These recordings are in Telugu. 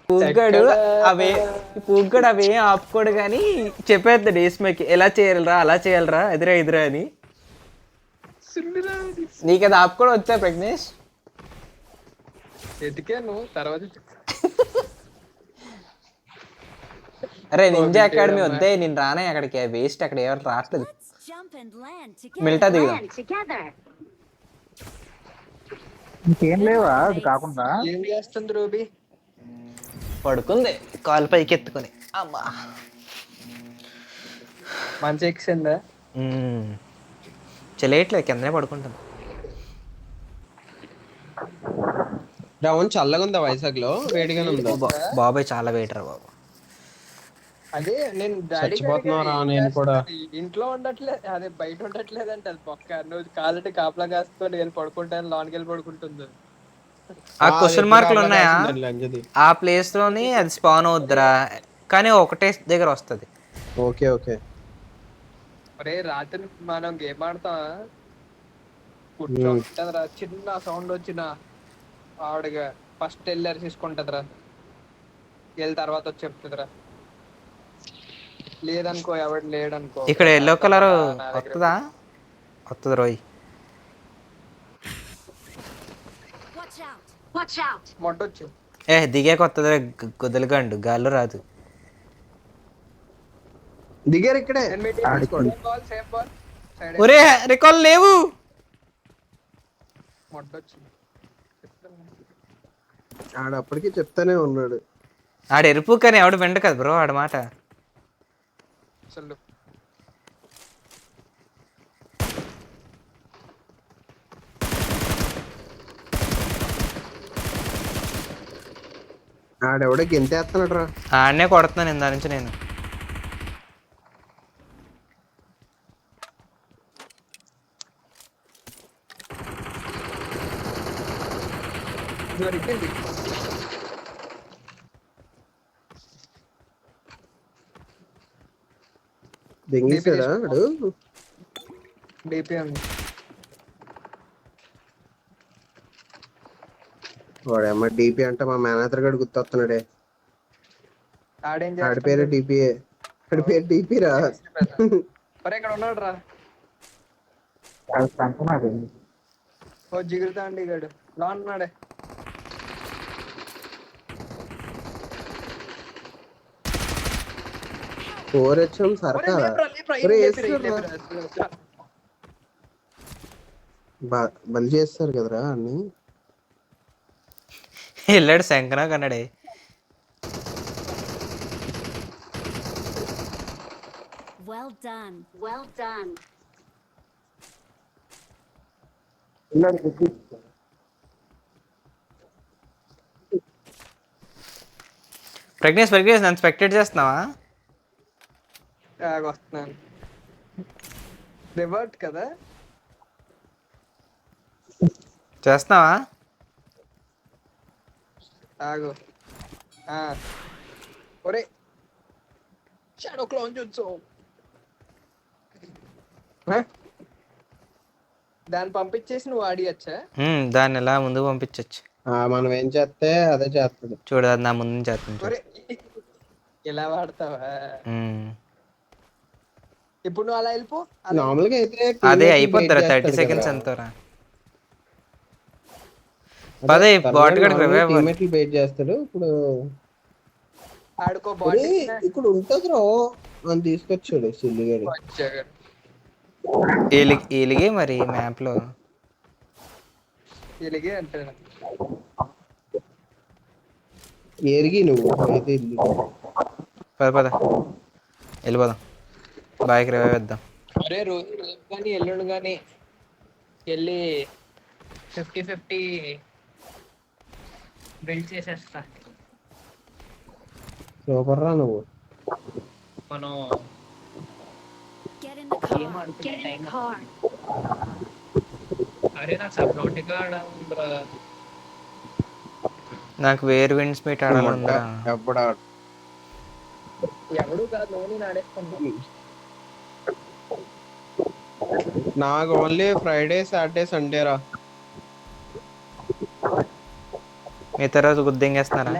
పూగ్గాడు ఎక్కడ అవే పూగ్గాడు అవేం ఆపుకోడు కానీ చెప్పేస్తాడు ఏస్మకి ఎలా చేయాలరా అలా చేయాలరా ఎదురా ఎదురా అని. సున్నిరా నీకు అది ఆపుకోవడం వచ్చా ప్రజ్ఞేష్? ఎతికాను తర్వాత అరే నింజా అకాడమీ పోగొట్టేదమ్మా. వద్దే, నేను రానే అక్కడికి, వేస్ట్ అక్కడ ఎవరు రావట్లేదు. Let's jump and land మిల్టా together. దిగుదాం. ఇంకేం లేవా అది కాకుండా? ఏం చేస్తుంది రూబీ? పడుకుంది కాలు పైకి ఎత్తుకుని. అమ్మా మంచి ఎక్కిందా? చెలేయట్లేదు, కిందనే పడుకుంటాను. రవణ్ చల్లగా ఉందా వైజాగ్ లో? వేడిగానే ఉందా? బాబాయ్ చాలా వెయిటర్ బాబు. అదే నేను డాడీ చచ్చిపోతున్నారా నేను కూడా. ఇంట్లో ఉండట్లేదు, అదే బయట ఉండట్లేదు అంటే అది పక్క. నువ్వు కాలంటే కాపలా కాసుకొని వెళ్ళి పడుకుంటాను, లోనికి వెళ్ళి పడుకుంటుంది. ఆ క్వశ్చన్ మార్కులు ఉన్నాయా అంజది. ఆ ప్లేస్ లోని అది స్పాన్ అవుద్దిరా, కానీ ఒకటే దగ్గర వస్తుంది. Okay okay. అరే రాత్రి మనం గేమ్ ఆడతాం, కూర్చోంటదిరా, చిన్న సౌండ్ వచ్చిన ఆవిడగా ఫస్ట్ వెళ్ళి అరిసేసుకుంటదిరా, వెళ్ళి తర్వాత వచ్చి చెప్తుందిరా. లేదనుకో, ఎవడు లేడనుకో. ఇక్కడ ఎల్లో కలర్ వస్తుందా? వస్తుంది రోయ్. Watch out. మొట్టొచ్చు. దిగాక వస్తుంది కుదలగండు, గాల్లో రాదు. దిగారు ఇక్కడే. సేమ్ బాల్ సైడ్ ఒరే రికాల్ లేవు. మొట్టొచ్చు. ఆడ అప్పటికి చెప్తానే ఉన్నాడు. ఆడ ఎరుపు కానీ ఎవడు వెంట కదా బ్రో ఆడ మాట. అసలు ఆడెవడో గెంతేస్తున్నాడు రా. ఆడనే కొడుతున్నాను ఇందా నుంచి నేను. దొరికింది. దెంగేశాడా ఆడు? డిపి ఉంది. వాడేమ్మ డిపి అంటే మా మేనేజర్ గడు గుర్తొస్తున్నాడే. ఆడేం ఆడి పేరు డిపిఏ. ఆడి పేరు డిపి రా. మరి ఇక్కడ ఉన్నాడు రా. ఓ జిగురుతా అండి గడు లా ఉన్నాడే. కోరొచ్చాం సరకా బలి చేస్తారు కదరా అన్ని. వెళ్ళాడు శంకనా కన్నాడే. Well done. Well done. Prajnesh నన్ను స్పెక్టేట్ చేస్తున్నావా? వస్తున్నాను. రివర్ట్ కదా చేస్తున్నావా? ఆగు. ఒరే షాడో క్లోన్ చూచు. దాన్ని పంపించేసి నువ్వు ఆడియచ్చా? దాన్ని ఎలా ముందుకు పంపించచ్చు. మనం ఏం చేస్తే అదే చేస్తుంది. చూడు అది నా ముందు చేస్తుంది. ఇలా వాడతావా? ఇప్పుడు నువ్వు అలా వెళ్ళిపో. నార్మల్గా అయితే అదే అయిపోతారా 30 seconds ఎంతరా? పదే బాట్ గడికి టీమేట్లు వెయిట్ చేస్తాడు. ఇప్పుడు ఆడుకో బాట్ ఇక్కడ ఉంటది రో అని తీసుకొచ్చాడు సిల్లిగాడు. ఎలిగే మరి మ్యాప్ లో ఎలిగే అంటాడు. ఎరిగి నువ్వు అయితే పద వెళ్ళిపోదాం. బాయ్కి రేవేద్దాం. అరే రోజు కానీ ఎల్లుండి కానీ వెళ్ళి 50-50 బిల్డ్ చేసేస్తా. సూపర్ రా నువ్వు. మనం Get in the car. Get in the car. అరే నాకు సబ్నోటికా ఆడాలి. నాకు వేర్ విండ్స్ మీట్ ఆడాలంటా. ఎప్పుడా ఎవడు కాదు నువ్వు ఆడేసుకుంటా. నాకు ఓన్లీ ఫ్రైడే సాటర్డే సండే రా. మిగతా రోజు గుద్దింగేస్తున్నారా?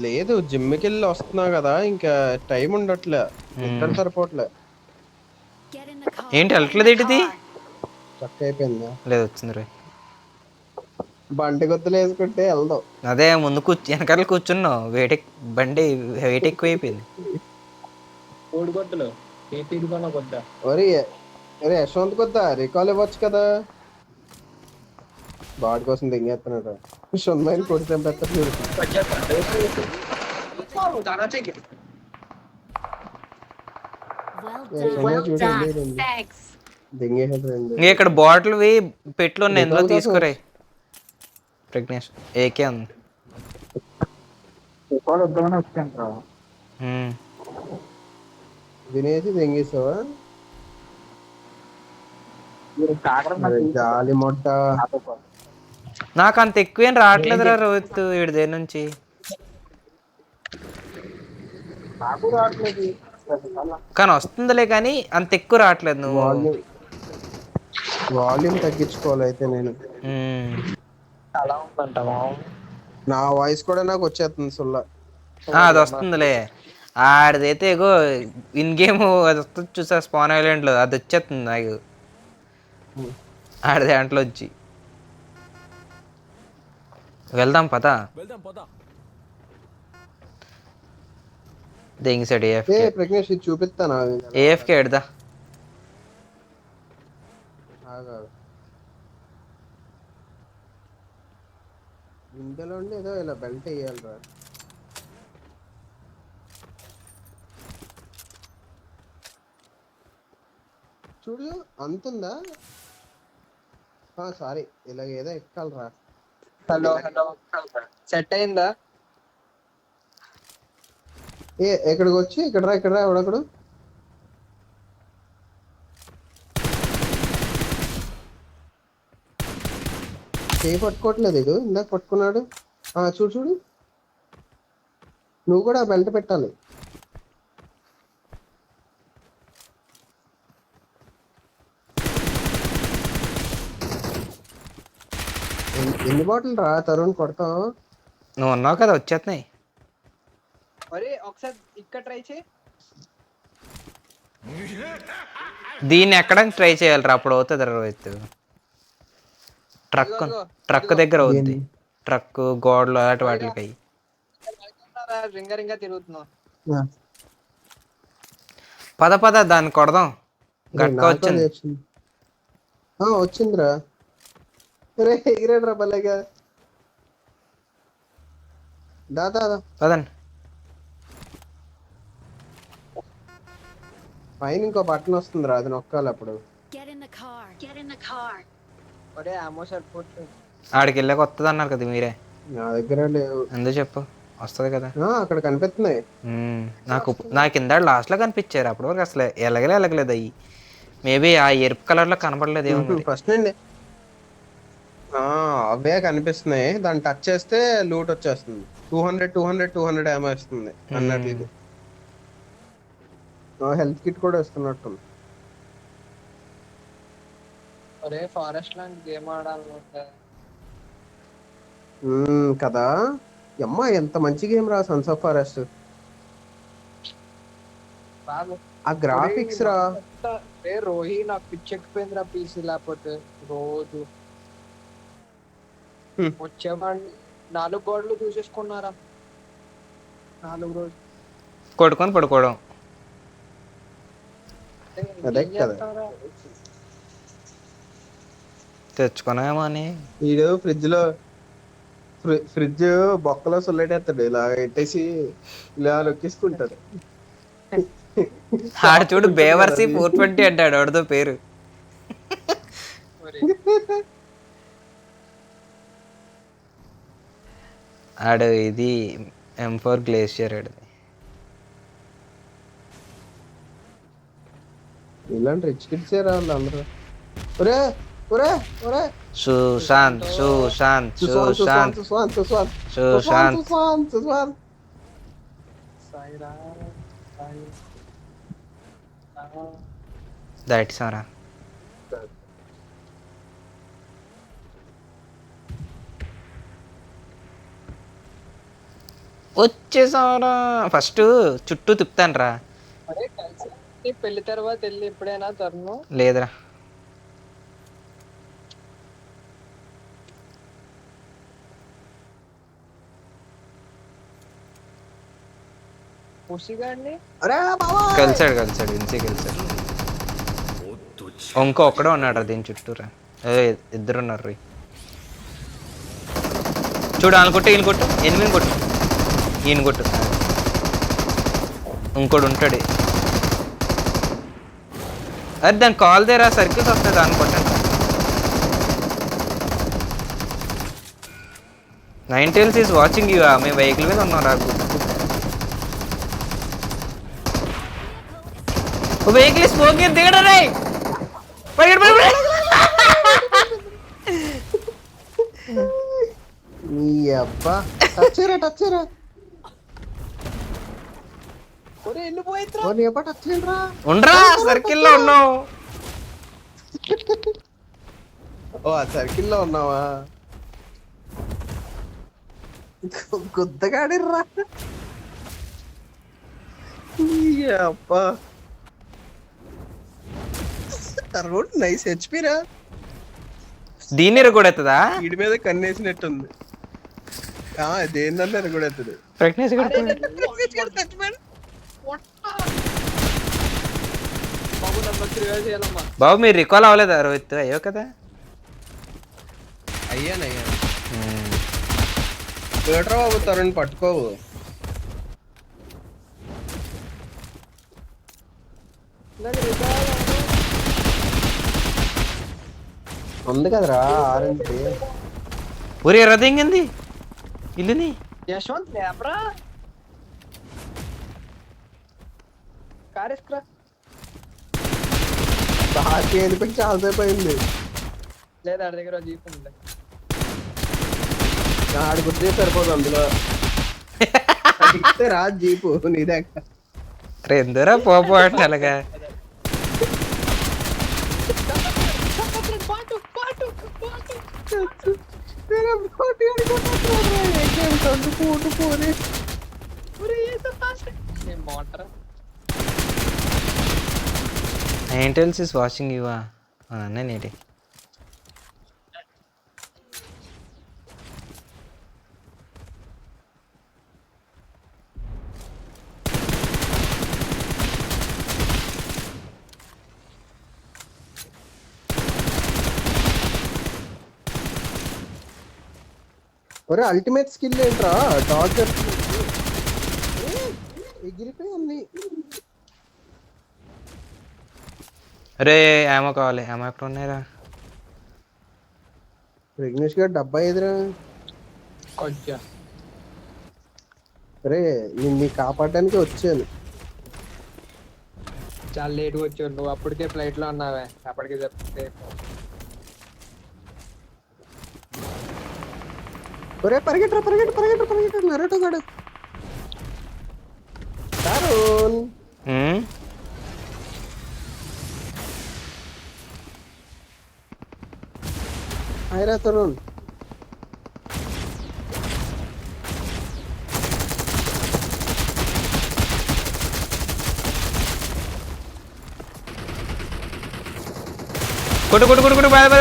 లేదు జిమ్కి వెళ్ళి వస్తున్నా కదా, ఇంకా టైం ఉండట్లే, నిద్ర సరిపోవట్లే. Get in the car. ఏంటి వెళ్ళట్లేదు ఏంటిది? చక్క అయిపోయిందా? లేదు వచ్చింది రే. బండి గుర్తులు వేసుకుంటే వెళ్దాం. అదే ముందు వెనకాల కూర్చున్నావు, బండి వెయిట్ ఎక్కువ అయిపోయింది. ఒరే ఒరే యశ్వంత్ కొద్దా రికాల్ ఇవ్వచ్చు కదా. బాడీ కోసం దింగేస్తున్నాడు. సుందమైన కొట్టి చంపేస్తారు చూడు. Well Yashwant done. చూడు వెళ్ళేదండి. Thanks. దింగేసాడు రెండు. ఇంకా ఇక్కడ బాటిల్ పెట్లు ఉన్నాయి, ఎందులో రికాల్ కోసం తీసుకురే. ప్రజ్ఞేష్ ఏకే ఉంది. రికార్డ్ వద్దామని వచ్చాను రా. ఉమ్. వినేసి దింగేసావా? మీరు కాకరం అరే జాలి మొట్ట. నాకు అంత ఎక్కువేం రావట్లేదురా రోహిత్ వీడి దగ్గర నుంచి. నాకు రావట్లేదు. కానీ వస్తుందిలే, కానీ అంత ఎక్కువ రావట్లేదు నువ్వు. వాల్యూమ్ తగ్గించుకోవాలి అయితే నేను. ఉమ్. అలా ఉందంటావా? నా వాయిస్ కూడా నాకు వచ్చేస్తుంది సుల్లా. అది వస్తుందిలే. ఆడిదైతే ఎగో ఇన్ గేమ్ అది వస్తుంది చూసా, స్పాన్ ఐలాండ్ లో అది వచ్చేస్తుంది నాకు. ఆడి దాంట్లో వచ్చి వెళ్దాం పదా. దెంగిసాడు ఏ ఏఎఫ్కే. ప్రజ్ఞేష్ ఇది చూపిస్తానా? ఏఎఫ్కే ఎడదా. ఇందులో ఏదో ఇలా బెల్ట్ వేయాలిరా. చూడు అంతుందా? సారీ, ఇలా ఏదో ఎక్కాలరా. హలో హలో, సెట్ అయిందా? ఎక్కడికి వచ్చి ఇక్కడ ఎవడక్కడు చేయి పట్టుకోవట్లేదు. ఇది ఇందాక పట్టుకున్నాడు. చూడు చూడు, నువ్వు కూడా బెల్ట్ పెట్టాలి. ఎన్ని బాటిల్ రా తరుణ్ కొడతావు? నువ్వు ఉన్నావు కదా, వచ్చేస్తున్నాయి. మరి ఒకసారి ఇక్కడ ట్రై చేయి. దీన్ని ఎక్కడానికి ట్రై చేయాలిరా, అప్పుడు అవుతుంది రోహిత్. ట్రక్ ట్రక్ దగ్గర అవుద్ది. ట్రక్ గోడలు అలాంటి వాటికి. రింగ రింగ తిరుగుతున్నావు. పద పద దాన్ని కొడదాం. గట్క వచ్చింది. వచ్చిందిరా. రే ఎగిరాడురా భలేగా. దాదా పదండి. పైన ఇంకో బటన్ వస్తుందిరా, అది నొక్కాలి అప్పుడు. Get in the car. Get in the car. ఒరే అమ్మో సరిపోతుంది. ఆడికి వెళ్ళాక వస్తుంది అన్నారు కదా మీరే. నా దగ్గర లేవు. ఎందుకు చెప్పు, వస్తుంది కదా. అక్కడ కనిపిస్తున్నాయి. నాకు కింద లాస్ట్ లో కనిపించారు, అప్పటి వరకు అసలు ఎలగలేదు అయ్యి. మేబీ ఆ ఎరుపు కలర్ లో కనపడలేదు ఏమో. ఫస్ట్ నుండి అవే కనిపిస్తున్నాయి. దాన్ని టచ్ చేస్తే లూట్ వచ్చేస్తుంది. 200 ఏమో వస్తుంది అన్నట్లు. హెల్త్ కిట్ కూడా ఇస్తున్నట్టుంది. ఒరే ఫారెస్ట్ లాంటి గేమ్ ఆడాలనుకుంటా కదా. అమ్మా ఎంత మంచి గేమ్ రా సన్స్ ఆఫ్ ఫారెస్ట్. ఆ గ్రాఫిక్స్ రా. రోహి నాకు పిచ్చెక్కిపోయిందిరా పీసీ లేకపోతే. రోజు వచ్చేవాడిని 4 గోడలు చూసేసుకున్నారా 4 రోజులు. కొడుకొని పడుకోవడం. అదే కదా. తెచ్చుకున్నామో అని వీడు ఫ్రిడ్జ్ బొక్కలో సుల్లెటేస్తాడు, ఇలా పెట్టేసి ఇలా నొక్కేసుకుంటాడు. ఆడు చూడు బేవర్సి 420 అంటాడు ఆడితో పేరు. ఆడు ఇది M4 గ్లేషియర్ ఆడు. ఇలాంటి రిచ్ కిడ్స్ వాళ్ళు అందరూ. ఒరే ఒరే ఒరే సుశాంత్ సుశాంత్ సుశాంత్ సుశాంత్ దట్ సారా. వచ్చేసారా ఫస్ట్ చుట్టూ తిప్పుతాను రా. అరే కలిసి పెళ్లి తర్వాత వెళ్ళి ఎప్పుడైనా తరుణం లేదురా. పుషిగాడిని అరే బాబా కలిసాడు ఇన్సీ కలిసాడు. ఇంకో ఒక్కడే ఉన్నాడు రా దీని చుట్టూరా. ఇద్దరు ఉన్నారు రీ. చూడు ఆయన కొట్టు, ఈయన కొట్టు, 8 కొట్టు, ఈయన కొట్టు, ఇంకోటి ఉంటాడు. అరే దాని కాల్ దేరా సర్కిల్స్ వస్తాయి దాన్ని కొట్టండి. 9 tails ఈజ్ వాచింగ్ యూ. మేము వెహికల్ మీద ఉన్నాం రా. వెహికల్ స్మోకింగ్ దిగడం రే. నీ అబ్బా టచ్ చేయరా ఒరే వెళ్ళిపోయిద్రా. నీ అబ్బా టచ్ చేయరా. ఉండరా సర్కిల్లో ఉన్నావు. ఓ ఆ సర్కిల్లో ఉన్నావా. గుద్దగాడిర్రా. అబ్బా తర్వాత నైస్ హెచ్పి రా. దీన్ని ఎరగొడెత్తదా? వీడి మీద కన్నేసినట్టుంది. దేనిదన్నా ఎరగొడెత్తది. ప్రెగ్నెన్సీ బాబు నన్ను వచ్చి రివైవ్ చేయాలమ్మా. బాబు మీరు రికాల్ అవ్వలేదా రోహిత్? అయ్యో కదా. అయ్యాను ఏట్రా బాబు తరుణ్ పట్టుకోవు. నాకు రివైవ్ ఉంది కదరా ఆరెంజ్. ఊరి రథింగింది ఇల్లుని. యశ్వంత్ లేబ్రా కార్ ఎస్క్రా. బాగా వెళ్ళిపోయి చాలాసేపు అయింది. లేదా ఆడి దగ్గర జీప్ ఉంది. ఆడి గుర్తే సరిపోదు అందులో. రా జీపు నీ దగ్గర. అరే ఎందురా పోపు అంటే అలాగా. ఏంటెల్స్ ఇస్ వాచింగ్ యూ అన్ననేటి. ఒరే అల్టిమేట్ స్కిల్ ఏంట్రా డాగ్ ఎగిరిపోయింది. అరే ఏమో కావాలి, ఏమో ఎక్కడ ఉన్నాయిరా. విఘ్నేష్ గారు డబ్బా ఎదురా. కొంచెం అరే నిన్ను కాపాడడానికి వచ్చాను. చాలా లేట్గా వచ్చావు నువ్వు. అప్పటికే ఫ్లైట్ లో ఉన్నావే. అప్పటికే చెప్తే ఒరే పరిగెట్టు నరటో గాడు. తరుణ్ హాయ్రా తరుణ్. కొట్టు కొట్టు కొట్టు కొట్టు. పద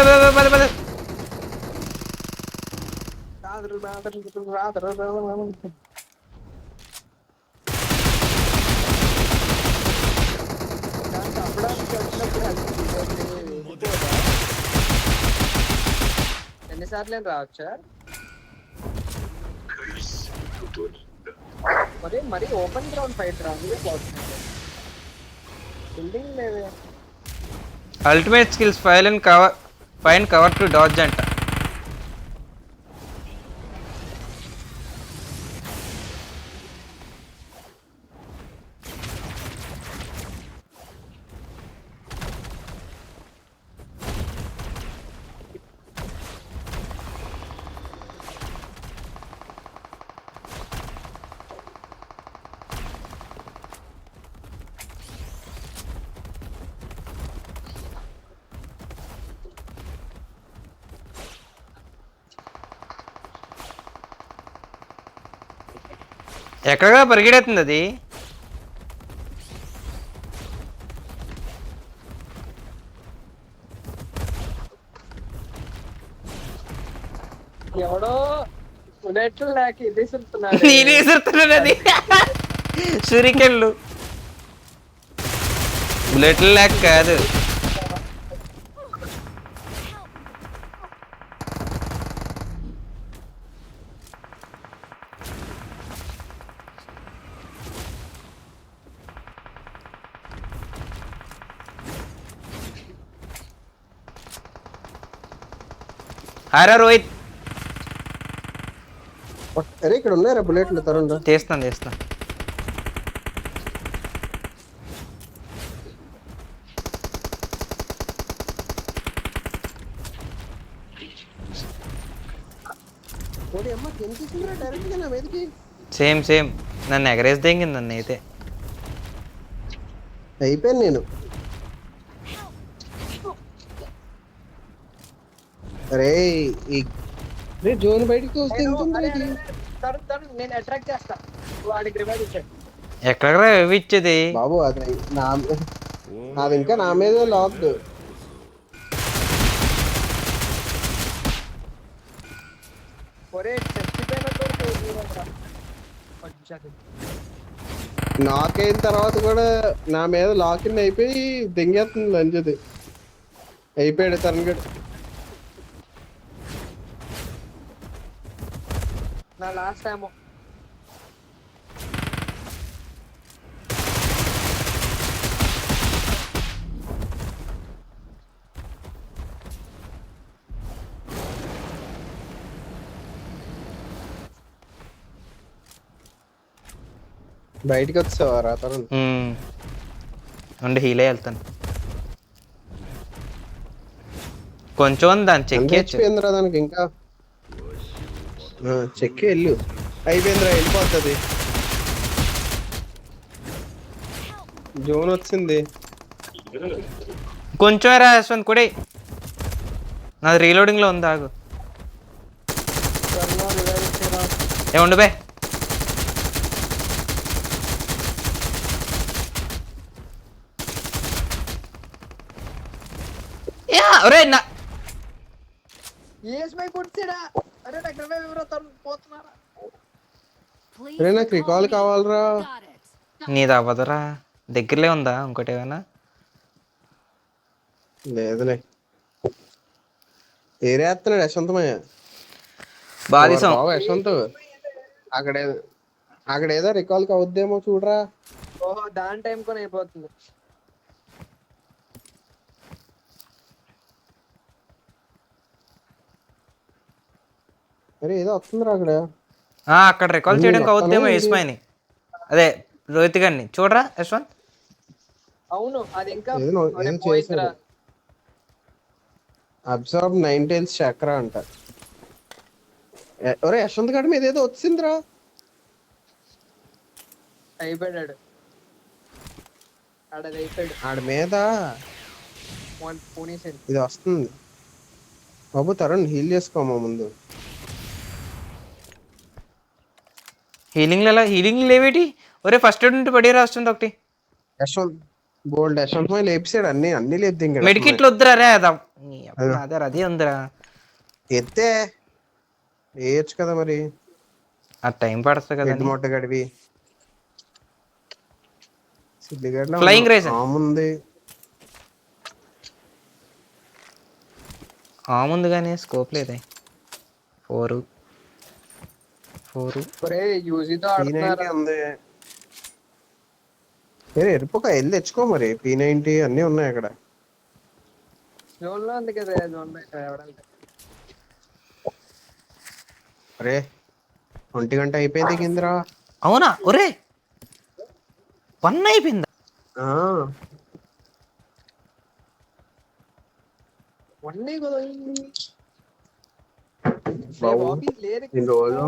ఎన్నిసార్లు రావచ్చా? మరి ఓపెన్ గ్రౌండ్ ఫైట్ రా. బిల్డింగ్ లేవే. Ultimate skills fine cover to dodge అంట. ఎక్కడగా పరిగెడుతుంది అది. ఎవడో బుల్లెట్లు లేక ఇది చెప్తున్నాడు. నేనే ఎసురుతున్నాను అది. షురికెళ్ళు బుల్లెట్లు లేక కాదు. హారా రోహిత్, అరే ఇక్కడ ఉన్నారా బుల్లెట్లు తరుణ్? తీస్తాను. ఓడి అమ్మ ఏం తీసుకురా డైరెక్ట్ గా నా మీదకి. సేమ్ నన్ను ఎగరేసి దింగింది నన్ను అయితే. అయిపోయాను నేను. అరే ఈ జోన్ బయటికి వస్తే నేను అట్రాక్ట్ చేస్తా, వాడికి రివైవ్ ఇచ్చాడు. ఎక్కడ ఇచ్చేది బాబు అది అది ఇంకా నా మీద లాక్డ్. ఒరే చచ్చిపోయినట్టు నాకైన తర్వాత కూడా నా మీద లాకిన్ అయిపోయి దింగేస్తుంది లంచది. అయిపోయాడు తనగడు. నా లాస్ట్ టైం బయటికి వచ్చావా రా తరుణ్? ఉండి హీలే వెళ్తాను. కొంచెం దాన్ని చెక్ అయిపోయిందిరా దానికి ఇంకా. చెక్కి వెళ్ళు. అయిపోయిందిరా, వెళ్ళిపోతుంది. జోన్ వచ్చింది. కొంచెం రా యశ్వంత్ కూడా. నాది రీలోడింగ్ లో ఉంది, ఆగు. ఏముండు బే. ఒరే నా అరే నాకు రివైవ్ ఎవరో పోతున్నారా? Please అరే నాకు recall రికాల్ me. కావాలరా. Got it. నీది అవ్వదురా. దగ్గరలే ఉందా ఇంకోటి ఏమైనా? లేదులే. ఏరేస్తున్నాడు యశ్వంతమయ్య. బాధిసం యశ్వంత్ అక్కడ ఏదో రికాల్ అవుద్దేమో చూడరా. ఓహో దాని టైం కొని అయిపోతుంది. అరే ఏదో వస్తుందిరా అక్కడ. అక్కడ రికాల్ చేయడానికి అవుద్దేమో యశ్మాని. అదే రోహిత్ గారిని చూడరా యశ్వంత్. అవును అది ఇంకా ఏదో చేశాడు. అబ్జర్వ్ 9 టైల్స్ చక్ర అంట. ఒరే యశ్వంత్ గడి మీద ఏదో వచ్చిందిరా. అయిపోయాడు అయిపోయాడు ఆడ మీద పోనీసాడు. ఇది వస్తుంది. బాబు తరుణ్ హీల్ చేసుకోమా ముందు. హీలింగ్ లేవేటి? ఒరే ఫస్ట్ ఎయిడ్ ఉంటే పడి రాస్తుంది ఒకటి. యశ్వంత్ గోల్డ్ యశ్వంత్ మై లేపిసాడు. అన్ని లేపి ఇంకా మెడికిట్లు వద్దురా రే. అదే అదే ఉందిరా. ఎత్తే వేయచ్చు కదా మరి. ఆ టైం పడుతుంది కదా. మొట్ట గడివి ఫ్లయింగ్ రేస్ ఉంది. ముందు కానీ స్కోప్ లేదే. 4 ఒరే యూజీతో ఆడుతున్నారా? ఉంది. ఎరుపుక వెళ్ళి తెచ్చుకో మరి. P90 అన్ని ఉన్నాయి అక్కడ. జోన్ లో ఉంది కదా జోన్ ఎవడంటే. అరే 1 గంట అయిపోయింది కిందరా. అవునా? ఒరే 1 అయిపోయిందా? వన్నే కదా బాబు ఈ రోజు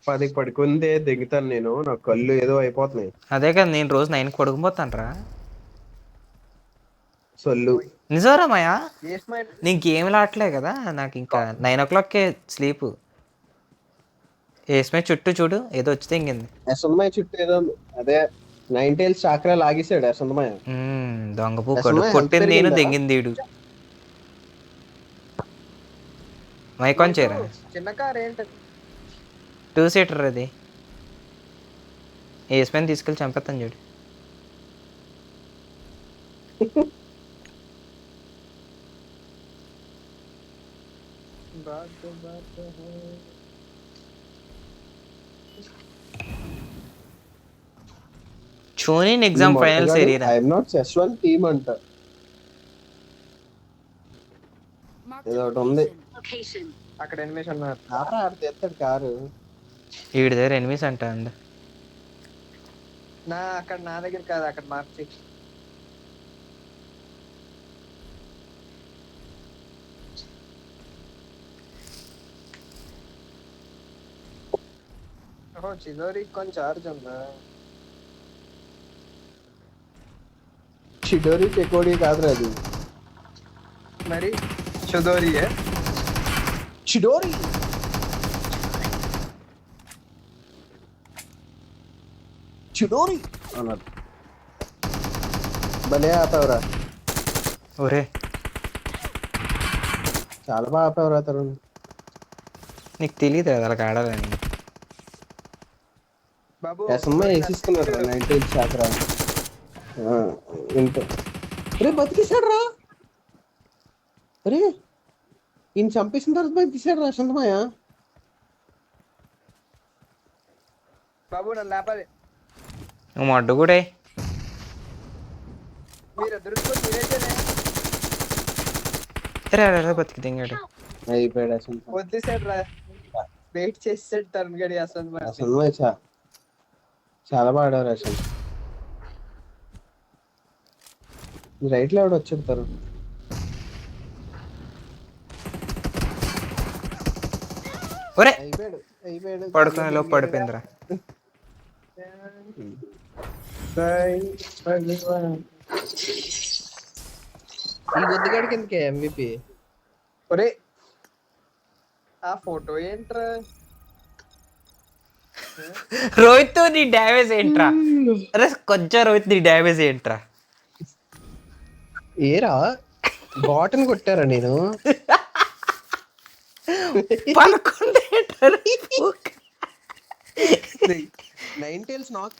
10కి పడుకుందే దిగుతాను నేను. నా కళ్ళు ఏదో అయిపోతున్నాయి. అదే కదా నేను రోజు 9కి పడుకుపోతాను రా. సొల్లు నిజంరా మాయా. నీకు గేమ్లు ఆడలే కదా. నాకు ఇంకా 9 o'clockకే స్లీప్. వేసుమే చుట్టూ చూడు ఏదో వచ్చి తెంగింది. యశంతమయ్య చుట్టూ ఏదో ఉంది. అదే 9 టైల్స్ చాకరా లాగేశాడు యశంతమయ్య. దొంగ పూకోడు అసలు కొట్టింది నేను పెరిగిందా? దెంగింది ఈడు. మైకాన్ చేరా చిన్న కార్ ఏంటి 2 సీటర్ అది. వేసుమని తీసుకెళ్ళి చంపేస్తాను చూడు. Chunin exam finals area. I'm not సెస్1 టీమ్ అంట. Marked ఏదో a ఒకటి ఉంది. location. అక్కడ ఎనిమిషన్ ఉన్నారు. కారా ఆడితే ఎత్తాడు కారు. వీడి దగ్గర ఎనిమిస్ అంట అండి. అక్కడ నా దగ్గర కాదు, అక్కడ మార్చి. ఓహో చిదోరి కొంచెం చార్జ్ ఉందా? చిడోరి చెకోడి కాదురా అది. మరి చుదోరియే చిడోరి చిడోరి అన్నారు. భలే ఆపావురా, ఒరే చాలా బాగా ఆపావురా తరుణ్. నీకు తెలియదు కదా అలా ఆడాలని. బాబు యశమ్మ వేసిస్తున్నాడు రా 9 టైల్స్ చాకరా. ఇంత రే బతికేశాడు రా. అరే ఈయన చంపేసిన తర్వాత బతికేశాడు రా యశంతమయ్య. బాబు నన్ను లేపాలి. నువ్వు మడ్డు కూడా మీరు దొరుకుతుంది మీరైతేనే బతికి తింగాడు. అయిపోయాడు యశంతమయ్య. వదిలేసాడు రా, వెయిట్ చేసాడు తరుణ్ గడి అసలు మరి. యశంతమయ్య చాలా బాగా ఆడారు అసలు. రైట్ లో ఎవడు వచ్చాడు తరుణ్. ఒరే అయిపోయాడు అయిపోయాడు. పడుకునే లోపు పడిపోయిందిరా. ఈ బుద్ధిగాడికి ఎందుకే MVP? ఒరే ఆ ఫోటో ఏంట్రా? రోహిత్ నీ డ్యామేజ్ ఏంట్రా? అరే కొంచెం రోహిత్ నీ డ్యామేజ్ ఏంట్రా? ఏరా బాటన్ కొట్టారా నేను? పడుకుంటే 9 టైల్స్ నాక్